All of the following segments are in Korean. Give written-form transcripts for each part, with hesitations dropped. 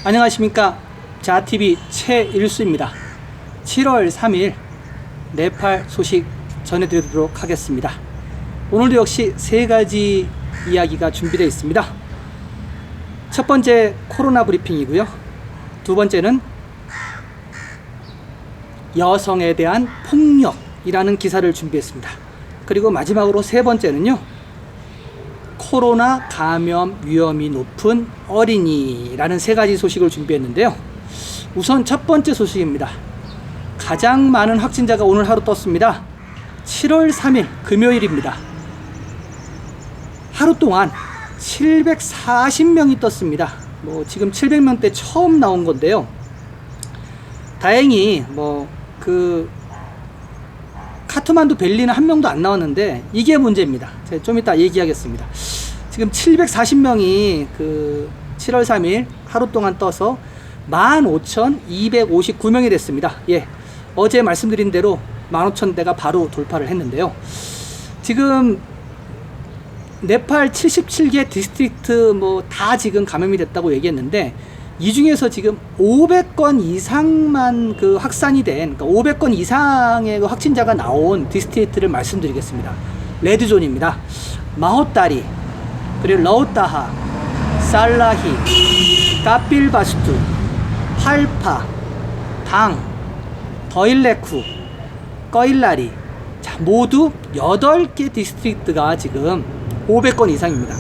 안녕하십니까. 자TV 최일수입니다. 7월 3일 네팔 소식 전해드리도록 하겠습니다. 오늘도 역시 세 가지 이야기가 준비되어 있습니다. 첫 번째 코로나 브리핑이고요. 두 번째는 여성에 대한 폭력이라는 기사를 준비했습니다. 그리고 마지막으로 세 번째는요, 코로나 감염 위험이 높은 어린이라는 세 가지 소식을 준비했는데요. 우선 첫 번째 소식입니다. 가장 많은 확진자가 오늘 하루 떴습니다. 7월 3일 금요일입니다. 하루 동안 740명이 떴습니다. 지금 700명대 처음 나온 건데요. 다행히 카트만두 벨리는 한 명도 안 나왔는데 이게 문제입니다. 제가 좀 이따 얘기하겠습니다. 지금 740명이 7월 3일 하루 동안 떠서 15,259명이 됐습니다. 어제 말씀드린 대로 15,000대가 바로 돌파를 했는데요. 지금 네팔 77개 디스트릭트 다 지금 감염이 됐다고 얘기했는데, 이 중에서 지금 500건 이상만 확산이 된, 500건 이상의 확진자가 나온 디스트릭트를 말씀드리겠습니다. 레드존입니다. 마호따리, 그리고 러우타하, 살라히, 까필바스투, 팔파, 당, 더일레쿠, 꺼일라리, 모두 8개 디스트릭트가 지금 500건 이상입니다.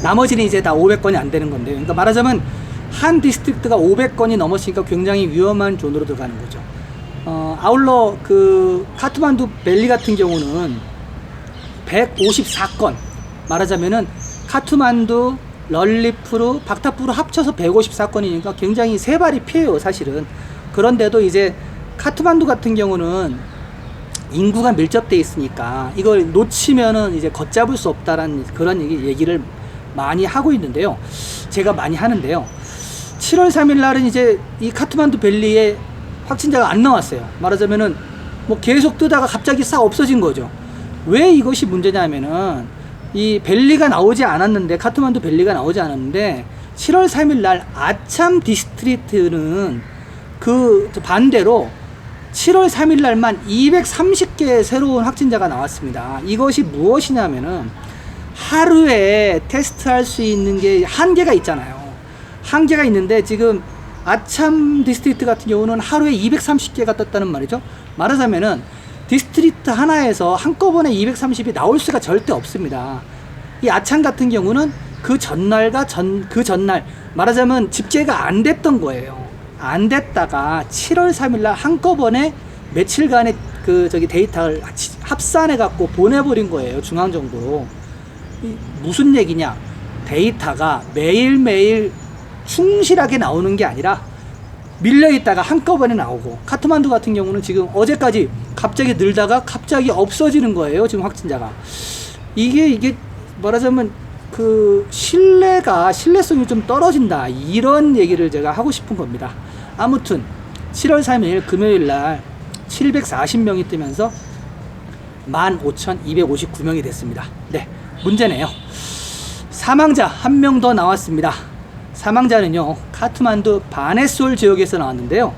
나머지는 이제 다 500건이 안 되는 건데요. 그러니까 말하자면 한 디스트릭트가 500건이 넘었으니까 굉장히 위험한 존으로 들어가는 거죠. 아울러 카트만두 벨리 같은 경우는 154건, 말하자면은 카트만두, 럴리푸르, 박타푸르 합쳐서 154건이니까 굉장히 세 발이 피해요, 사실은. 그런데도 이제 카트만두 같은 경우는 인구가 밀접돼 있으니까 이걸 놓치면은 이제 걷잡을 수 없다라는 그런 얘기를 많이 하고 있는데요. 제가 많이 하는데요. 7월 3일 날은 이제 이 카트만두 벨리에 확진자가 안 나왔어요. 말하자면은 계속 뜨다가 갑자기 싹 없어진 거죠. 왜 이것이 문제냐면은 이 벨리가 나오지 않았는데, 카트만두 벨리가 나오지 않았는데 7월 3일 날 아참 디스트리트는 반대로 7월 3일 날만 230개의 새로운 확진자가 나왔습니다. 이것이 무엇이냐면은 하루에 테스트할 수 있는 게 한계가 있잖아요. 한계가 있는데 지금 아참 디스트리트 같은 경우는 하루에 230개가 떴다는 말이죠. 말하자면은 디스트리트 하나에서 한꺼번에 230이 나올 수가 절대 없습니다. 이 아참 같은 경우는 그 전날과 그 전날, 말하자면 집계가 안 됐던 거예요. 안 됐다가 7월 3일 날 한꺼번에 며칠간의 데이터를 합산해 갖고 보내버린 거예요, 중앙정부로. 무슨 얘기냐? 데이터가 매일매일 충실하게 나오는 게 아니라 밀려있다가 한꺼번에 나오고, 카트만두 같은 경우는 지금 어제까지 갑자기 늘다가 갑자기 없어지는 거예요, 지금 확진자가. 이게 말하자면 신뢰성이 좀 떨어진다, 이런 얘기를 제가 하고 싶은 겁니다. 아무튼 7월 3일 금요일 날 740명이 뜨면서 15,259명이 됐습니다. 문제네요. 사망자 한 명 더 나왔습니다. 사망자는요, 카트만두 바네솔 지역에서 나왔는데요.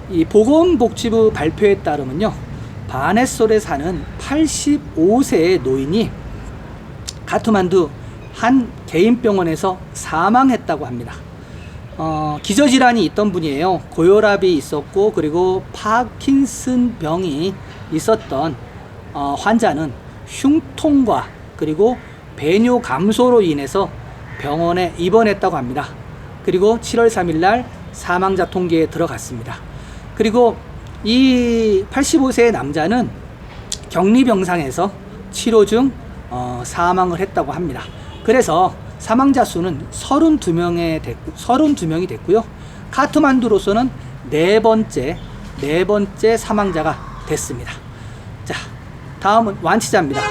이 보건복지부 발표에 따르면요, 바네솔에 사는 85세의 노인이 카트만두 한 개인 병원에서 사망했다고 합니다. 기저질환이 있던 분이에요. 고혈압이 있었고, 그리고 파킨슨 병이 있었던 환자는 흉통과 그리고 배뇨 감소로 인해서 병원에 입원했다고 합니다. 그리고 7월 3일 날 사망자 통계에 들어갔습니다. 그리고 이 85세의 남자는 격리병상에서 치료 중 사망을 했다고 합니다. 그래서 사망자 수는 32명이 됐고요. 카트만두로서는 네 번째 사망자가 됐습니다. 자, 다음은 완치자입니다.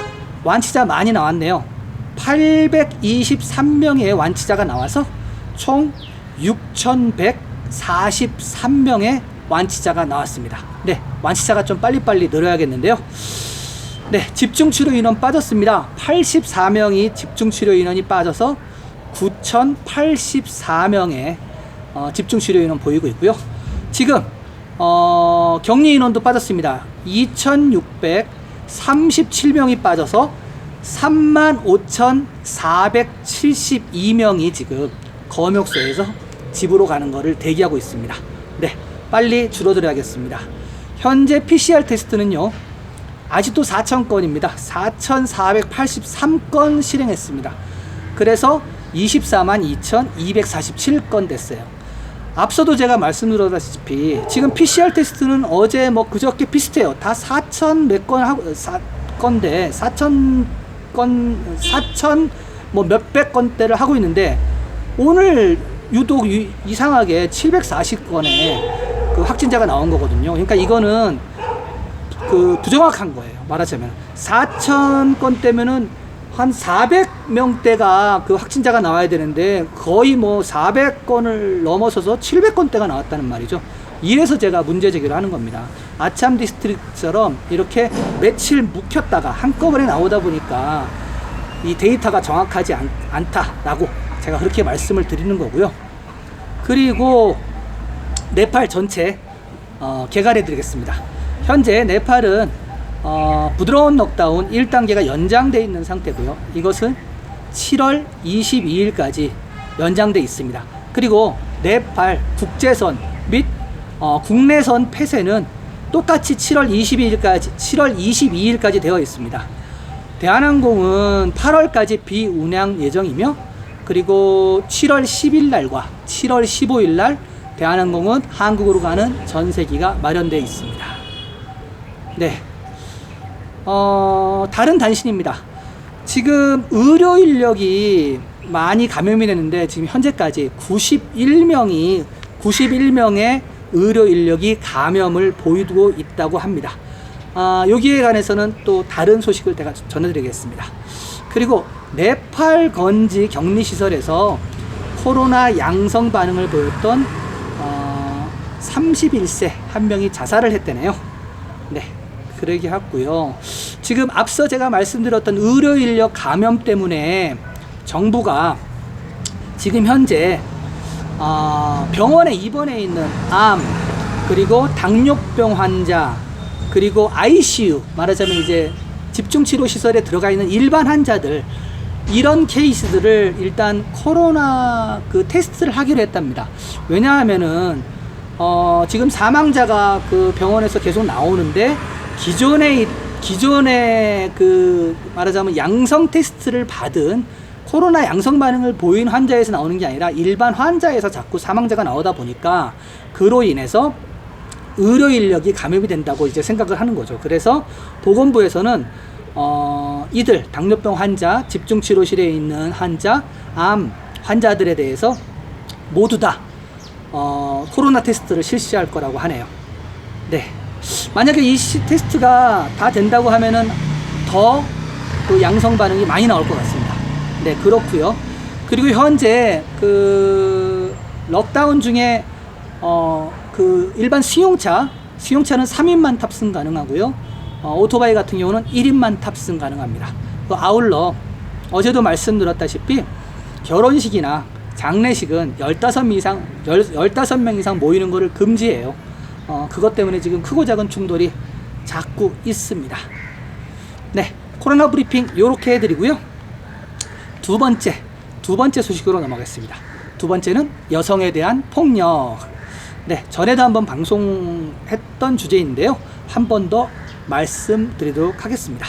완치자 많이 나왔네요. 823명의 완치자가 나와서 총 6,143명의 완치자가 나왔습니다. 완치자가 좀 빨리빨리 늘어야겠는데요. 집중치료 인원 빠졌습니다. 84명이 집중치료 인원이 빠져서 9,084명의 집중 치료 인원 보이고 있고요. 지금 격리 인원도 빠졌습니다. 2,637명이 빠져서 35,472명이 지금 검역소에서 집으로 가는 것을 대기하고 있습니다. 네, 빨리 줄어들어야겠습니다. 현재 PCR 테스트는요, 아직도 4,000건입니다. 4,483건 실행했습니다. 그래서 242,247건 됐어요. 앞서도 제가 말씀드렸다시피 지금 PCR 테스트는 어제 뭐 그저께 비슷해요. 다 4,000 몇 건 하고 건데 4,000건 4,000 뭐 몇백 건대를 하고 있는데 오늘 유독 이상하게 740건의 그 확진자가 나온 거거든요. 그러니까 이거는 그 부정확한 거예요. 말하자면 4,000건대면은 한 400명대가 그 확진자가 나와야 되는데 거의 뭐 400건을 넘어서서 700건대가 나왔다는 말이죠. 이래서 제가 문제 제기를 하는 겁니다. 아참 디스트릭트처럼 이렇게 며칠 묵혔다가 한꺼번에 나오다 보니까 이 데이터가 정확하지 않다라고 제가 그렇게 말씀을 드리는 거고요. 그리고 네팔 전체 개괄해 드리겠습니다. 현재 네팔은 부드러운 록다운 1단계가 연장되어 있는 상태고요. 이것은 7월 22일까지 연장되어 있습니다. 그리고 네팔 국제선 및 국내선 폐쇄는 똑같이 7월 22일까지 되어 있습니다. 대한항공은 8월까지 비운항 예정이며, 그리고 7월 10일 날과 7월 15일 날 대한항공은 한국으로 가는 전세기가 마련되어 있습니다. 네. 다른 단신입니다. 지금 의료 인력이 많이 감염이 되는데 지금 현재까지 91명의 의료 인력이 감염을 보이고 있다고 합니다. 여기에 관해서는 또 다른 소식을 제가 전해드리겠습니다. 그리고 네팔 건지 격리시설에서 코로나 양성 반응을 보였던 31세 한 명이 자살을 했대네요. 네, 그러게 했고요. 지금 앞서 제가 말씀드렸던 의료 인력 감염 때문에 정부가 지금 현재 병원에 입원해 있는 암, 그리고 당뇨병 환자, 그리고 ICU, 말하자면 이제 집중치료 시설에 들어가 있는 일반 환자들, 이런 케이스들을 일단 코로나 그 테스트를 하기로 했답니다. 왜냐하면은 지금 사망자가 그 병원에서 계속 나오는데 기존에 그 말하자면 양성 테스트를 받은 코로나 양성 반응을 보인 환자에서 나오는 게 아니라 일반 환자에서 자꾸 사망자가 나오다 보니까 그로 인해서 의료 인력이 감염이 된다고 이제 생각을 하는 거죠. 그래서 보건부에서는 이들 당뇨병 환자, 집중치료실에 있는 환자, 암 환자들에 대해서 모두 다 코로나 테스트를 실시할 거라고 하네요. 네. 만약에 이 테스트가 다 된다고 하면은 더 그 양성 반응이 많이 나올 것 같습니다. 네, 그렇고요. 그리고 현재 그 럭다운 중에 그 일반 승용차는 3인만 탑승 가능하고요. 오토바이 같은 경우는 1인만 탑승 가능합니다. 아울러 어제도 말씀드렸다시피 결혼식이나 장례식은 15명 이상 모이는 것을 금지해요. 그것 때문에 지금 크고 작은 충돌이 자꾸 있습니다. 네, 코로나 브리핑 요렇게 해드리고요. 두 번째 소식으로 넘어가겠습니다. 두 번째는 여성에 대한 폭력. 네, 전에도 한번 방송했던 주제인데요. 한 번 더 말씀드리도록 하겠습니다.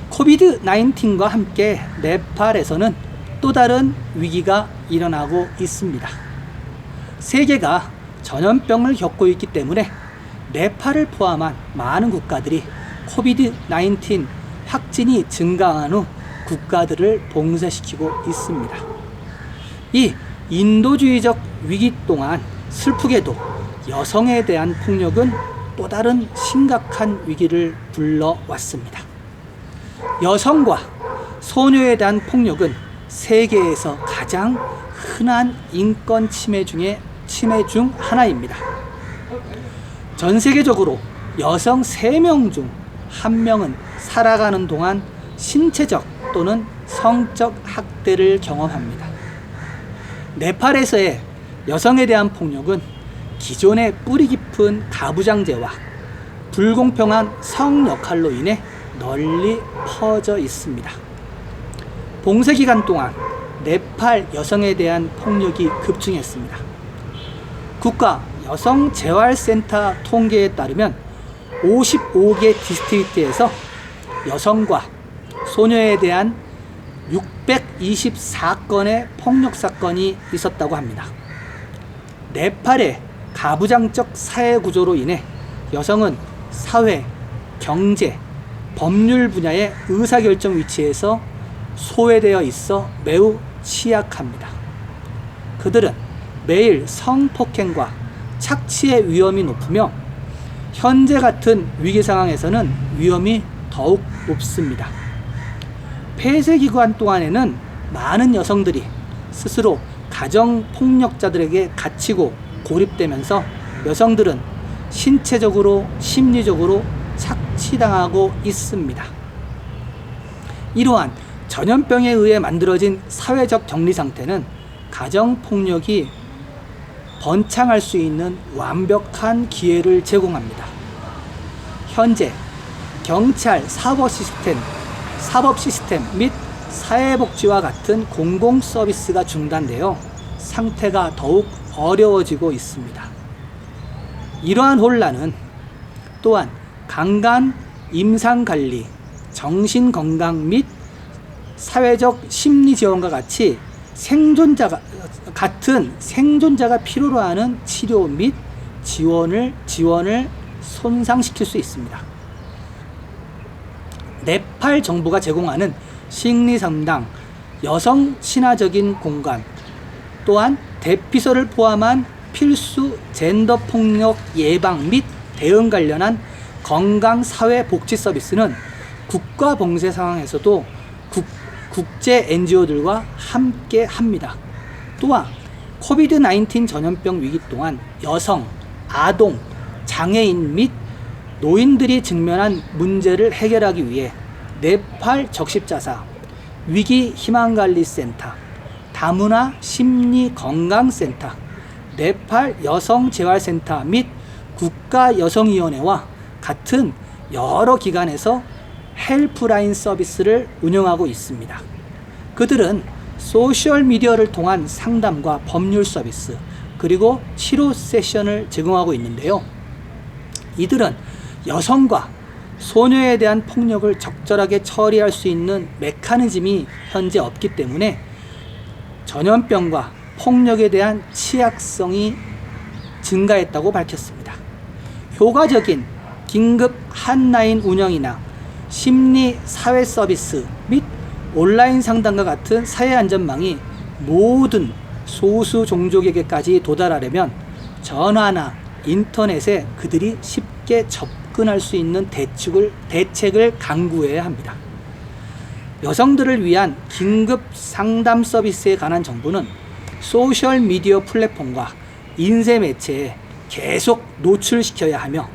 코비드 19과 함께 네팔에서는 또 다른 위기가 일어나고 있습니다. 세계가 전염병을 겪고 있기 때문에 네팔을 포함한 많은 국가들이 코비드 19 확진이 증가한 후 국가들을 봉쇄시키고 있습니다. 이 인도주의적 위기 동안 슬프게도 여성에 대한 폭력은 또 다른 심각한 위기를 불러왔습니다. 여성과 소녀에 대한 폭력은 세계에서 가장 흔한 인권 침해 중 하나입니다. 전 세계적으로 여성 3명 중 1명은 살아가는 동안 신체적 또는 성적 학대를 경험합니다. 네팔에서의 여성에 대한 폭력은 기존의 뿌리 깊은 가부장제와 불공평한 성 역할로 인해 널리 퍼져 있습니다. 봉쇄 기간 동안 네팔 여성에 대한 폭력이 급증했습니다. 국가 여성재활센터 통계에 따르면 55개 디스트릭트에서 여성과 소녀에 대한 624건의 폭력 사건이 있었다고 합니다. 네팔의 가부장적 사회 구조로 인해 여성은 사회, 경제, 법률 분야의 의사결정 위치에서 소외되어 있어 매우 취약합니다. 그들은 매일 성폭행과 착취의 위험이 높으며 현재 같은 위기 상황에서는 위험이 더욱 높습니다. 폐쇄 기간 동안에는 많은 여성들이 스스로 가정폭력자들에게 갇히고 고립되면서 여성들은 신체적으로 심리적으로 착취당하고 있습니다. 이러한 전염병에 의해 만들어진 사회적 격리 상태는 가정폭력이 번창할 수 있는 완벽한 기회를 제공합니다. 현재 경찰 사법 시스템 및 사회복지와 같은 공공 서비스가 중단되어 상태가 더욱 어려워지고 있습니다. 이러한 혼란은 또한 강간, 임상관리, 정신건강 및 사회적 심리지원과 같이 생존자가 필요로 하는 치료 및 지원을 손상시킬 수 있습니다. 네팔 정부가 제공하는 심리상담, 여성 친화적인 공간, 또한 대피소를 포함한 필수 젠더 폭력 예방 및 대응 관련한 건강 사회 복지 서비스는 국가 봉쇄 상황에서도 국제 NGO들과 함께 합니다. 또한 코비드-19 전염병 위기 동안 여성, 아동, 장애인 및 노인들이 직면한 문제를 해결하기 위해 네팔 적십자사, 위기희망관리센터, 다문화 심리건강센터, 네팔 여성재활센터 및 국가여성위원회와 같은 여러 기관에서 헬프라인 서비스를 운영하고 있습니다. 그들은 소셜미디어를 통한 상담과 법률 서비스, 그리고 치료 세션을 제공하고 있는데요. 이들은 여성과 소녀에 대한 폭력을 적절하게 처리할 수 있는 메커니즘이 현재 없기 때문에 전염병과 폭력에 대한 취약성이 증가했다고 밝혔습니다. 효과적인 긴급 핫라인 운영이나 심리 사회 서비스 및 온라인 상담과 같은 사회 안전망이 모든 소수 종족에게까지 도달하려면 전화나 인터넷에 그들이 쉽게 접근할 수 있는 대책을 강구해야 합니다. 여성들을 위한 긴급 상담 서비스에 관한 정부는 소셜미디어 플랫폼과 인쇄 매체에 계속 노출시켜야 하며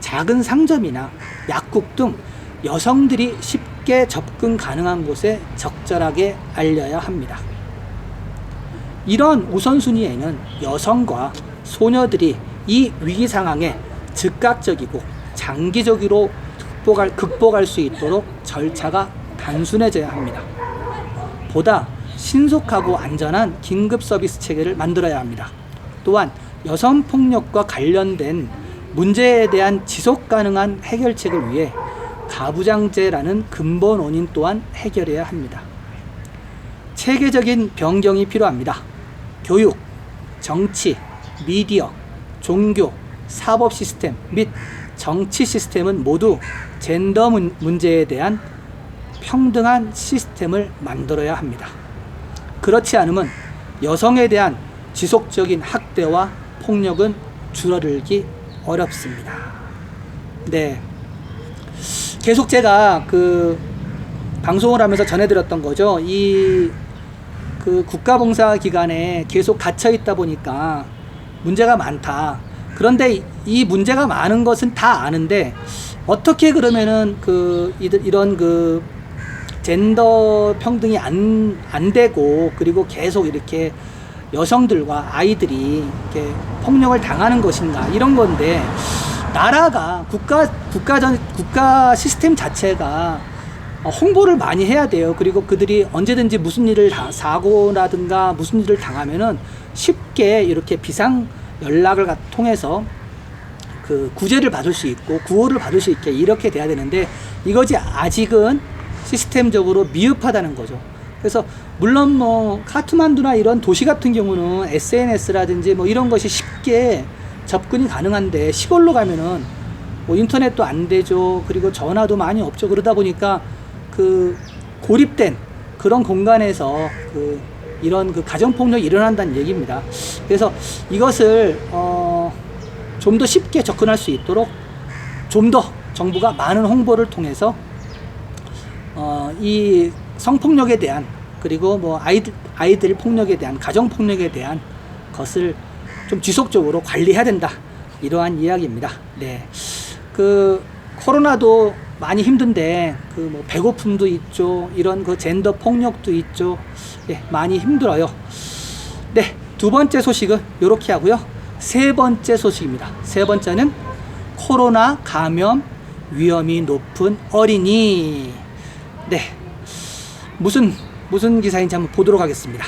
작은 상점이나 약국 등 여성들이 쉽게 접근 가능한 곳에 적절하게 알려야 합니다. 이런 우선순위에는 여성과 소녀들이 이 위기 상황에 즉각적이고 장기적으로 극복할 수 있도록 절차가 단순해져야 합니다. 보다 신속하고 안전한 긴급 서비스 체계를 만들어야 합니다. 또한 여성 폭력과 관련된 문제에 대한 지속 가능한 해결책을 위해 가부장제라는 근본 원인 또한 해결해야 합니다. 체계적인 변경이 필요합니다. 교육, 정치, 미디어, 종교, 사법 시스템 및 정치 시스템은 모두 젠더 문제에 대한 평등한 시스템을 만들어야 합니다. 그렇지 않으면 여성에 대한 지속적인 학대와 폭력은 줄어들기 어렵습니다. 네. 계속 제가 방송을 하면서 전해드렸던 거죠. 국가봉사 기관에 계속 갇혀 있다 보니까 문제가 많다. 그런데 이 문제가 많은 것은 다 아는데 어떻게 그러면은 이런 젠더 평등이 안 되고 그리고 계속 이렇게 여성들과 아이들이 이렇게 폭력을 당하는 것인가 이런 건데, 나라가 국가 시스템 자체가 홍보를 많이 해야 돼요. 그리고 그들이 언제든지 무슨 일을 사고라든가 무슨 일을 당하면은 쉽게 이렇게 비상 연락을 통해서 그 구제를 받을 수 있고 구호를 받을 수 있게 이렇게 돼야 되는데, 이것이 아직은 시스템적으로 미흡하다는 거죠. 그래서 물론 뭐 카트만두나 이런 도시 같은 경우는 SNS라든지 뭐 이런 것이 쉽게 접근이 가능한데, 시골로 가면은 뭐 인터넷도 안 되죠. 그리고 전화도 많이 없죠. 그러다 보니까 그 고립된 그런 공간에서 이런 가정폭력이 일어난다는 얘기입니다. 그래서 이것을 좀 더 쉽게 접근할 수 있도록 좀 더 정부가 많은 홍보를 통해서 이 성폭력에 대한, 그리고 뭐 아이들 폭력에 대한, 가정 폭력에 대한 것을 좀 지속적으로 관리해야 된다, 이러한 이야기입니다. 네, 코로나도 많이 힘든데 뭐 배고픔도 있죠. 이런 젠더 폭력도 있죠. 네, 많이 힘들어요. 네, 두 번째 소식은 이렇게 하고요. 세 번째 소식입니다. 세 번째는 코로나 감염 위험이 높은 어린이. 네, 무슨 기사인지 한번 보도록 하겠습니다.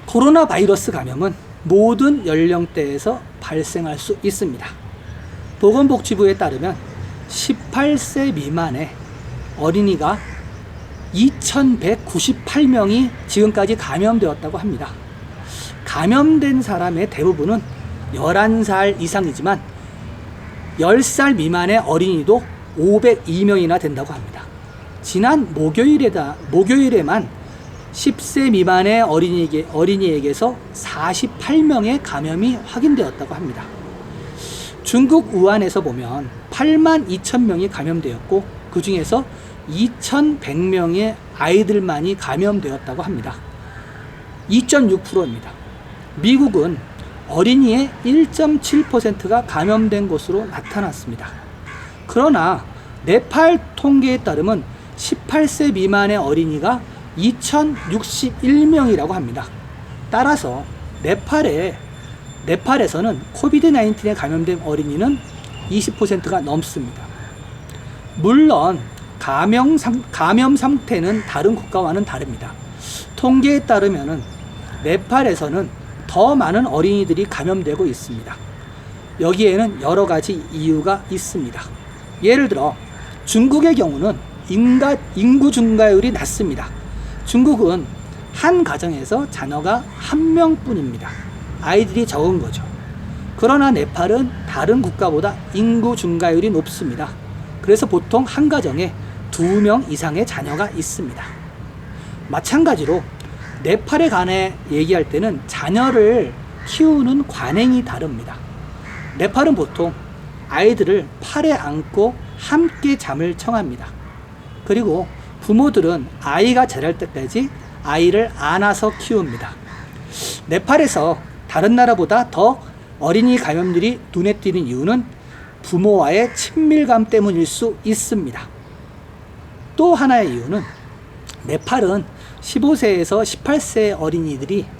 코로나 바이러스 감염은 모든 연령대에서 발생할 수 있습니다. 보건복지부에 따르면 18세 미만의 어린이가 2,198명이 지금까지 감염되었다고 합니다. 감염된 사람의 대부분은 11살 이상이지만 10살 미만의 어린이도 502명이나 된다고 합니다. 지난 목요일에만 10세 미만의 어린이에게서 48명의 감염이 확인되었다고 합니다. 중국 우한에서 보면 8만 2천 명이 감염되었고, 그 중에서 2,100명의 아이들만이 감염되었다고 합니다. 2.6%입니다. 미국은 어린이의 1.7%가 감염된 것으로 나타났습니다. 그러나 네팔 통계에 따르면 18세 미만의 어린이가 2,061명이라고 합니다. 따라서 네팔에서는 코비드-19에 감염된 어린이는 20%가 넘습니다. 물론 감염 상태는 다른 국가와는 다릅니다. 통계에 따르면 네팔에서는 더 많은 어린이들이 감염되고 있습니다. 여기에는 여러 가지 이유가 있습니다. 예를 들어 중국의 경우는 인구 증가율이 낮습니다. 중국은 한 가정에서 자녀가 한 명뿐입니다. 아이들이 적은 거죠. 그러나 네팔은 다른 국가보다 인구 증가율이 높습니다. 그래서 보통 한 가정에 2명 이상의 자녀가 있습니다. 마찬가지로 네팔에 관해 얘기할 때는 자녀를 키우는 관행이 다릅니다. 네팔은 보통 아이들을 팔에 안고 함께 잠을 청합니다. 그리고 부모들은 아이가 자랄 때까지 아이를 안아서 키웁니다. 네팔에서 다른 나라보다 더 어린이 감염률이 눈에 띄는 이유는 부모와의 친밀감 때문일 수 있습니다. 또 하나의 이유는 네팔은 15세에서 18세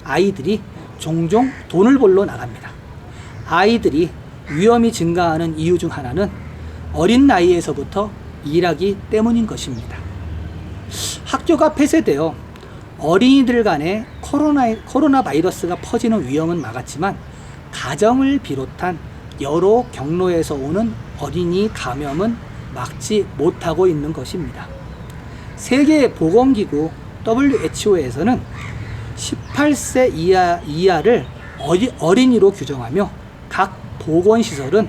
아이들이 종종 돈을 벌러 나갑니다. 아이들이 위험이 증가하는 이유 중 하나는 어린 나이에서부터 일하기 때문인 것입니다. 학교가 폐쇄되어 어린이들 간에 코로나 바이러스가 퍼지는 위험은 막았지만, 가정을 비롯한 여러 경로에서 오는 어린이 감염은 막지 못하고 있는 것입니다. 세계 보건기구 WHO에서는 18세 이하를 어린이로 규정하며, 각 보건시설은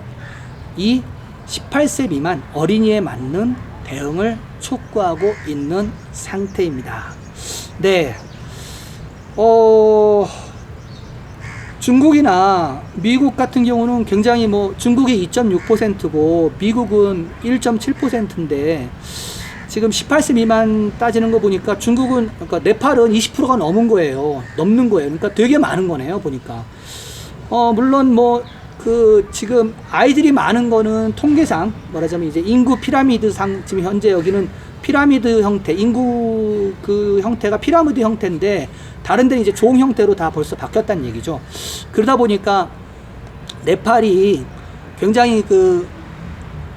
이 18세 미만 어린이에 맞는 대응을 촉구하고 있는 상태입니다. 네, 중국이나 미국 같은 경우는 굉장히 중국이 2.6%고 미국은 1.7%인데, 지금 18세 미만 따지는 거 보니까 그러니까 네팔은 20%가 넘는 거예요. 그러니까 되게 많은 거네요, 보니까. 물론 지금 아이들이 많은 거는 통계상 말하자면 이제 인구 피라미드상 지금 현재 여기는 피라미드 형태, 인구 그 형태가 피라미드 형태인데 다른 데는 이제 종 형태로 다 벌써 바뀌었다는 얘기죠. 그러다 보니까 네팔이 굉장히 그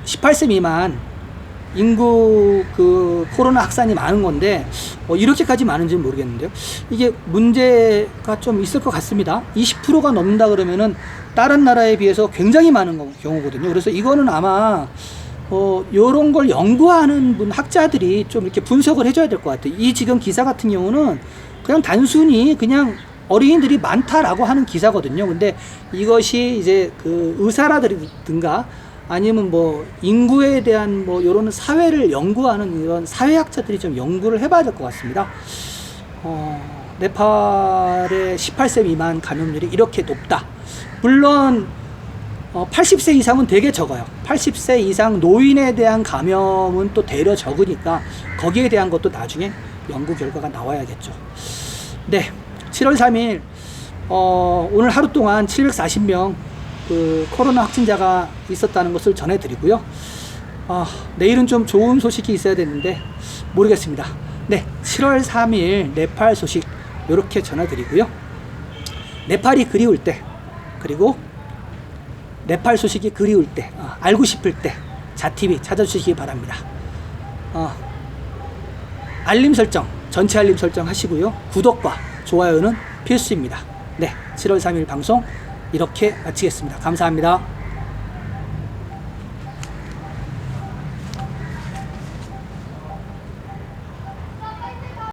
18세 미만 인구 그 코로나 확산이 많은 건데 이렇게까지 많은지는 모르겠는데요. 이게 문제가 좀 있을 것 같습니다. 20%가 넘는다 그러면은 다른 나라에 비해서 굉장히 많은 경우거든요. 그래서 이거는 아마 요런 걸 연구하는 학자들이 좀 이렇게 분석을 해줘야 될 것 같아요. 이 지금 기사 같은 경우는 그냥 단순히 그냥 어린이들이 많다라고 하는 기사거든요. 근데 이것이 이제 그 의사라든가 아니면 뭐 인구에 대한 뭐 이런 사회를 연구하는 이런 사회학자들이 좀 연구를 해봐야 될 것 같습니다. 네팔의 18세 미만 감염률이 이렇게 높다. 물론 80세 이상은 되게 적어요. 80세 이상 노인에 대한 감염은 또 되려 적으니까 거기에 대한 것도 나중에 연구 결과가 나와야겠죠. 네, 7월 3일 오늘 하루 동안 740명 그 코로나 확진자가 있었다는 것을 전해드리고요. 내일은 좀 좋은 소식이 있어야 되는데 모르겠습니다. 네, 7월 3일 네팔 소식 이렇게 전해드리고요. 네팔이 그리울 때, 그리고 네팔 소식이 그리울 때, 알고 싶을 때 자TV 찾아주시기 바랍니다. 알림 설정, 전체 알림 설정 하시고요. 구독과 좋아요는 필수입니다. 네, 7월 3일 방송 이렇게 마치겠습니다. 감사합니다.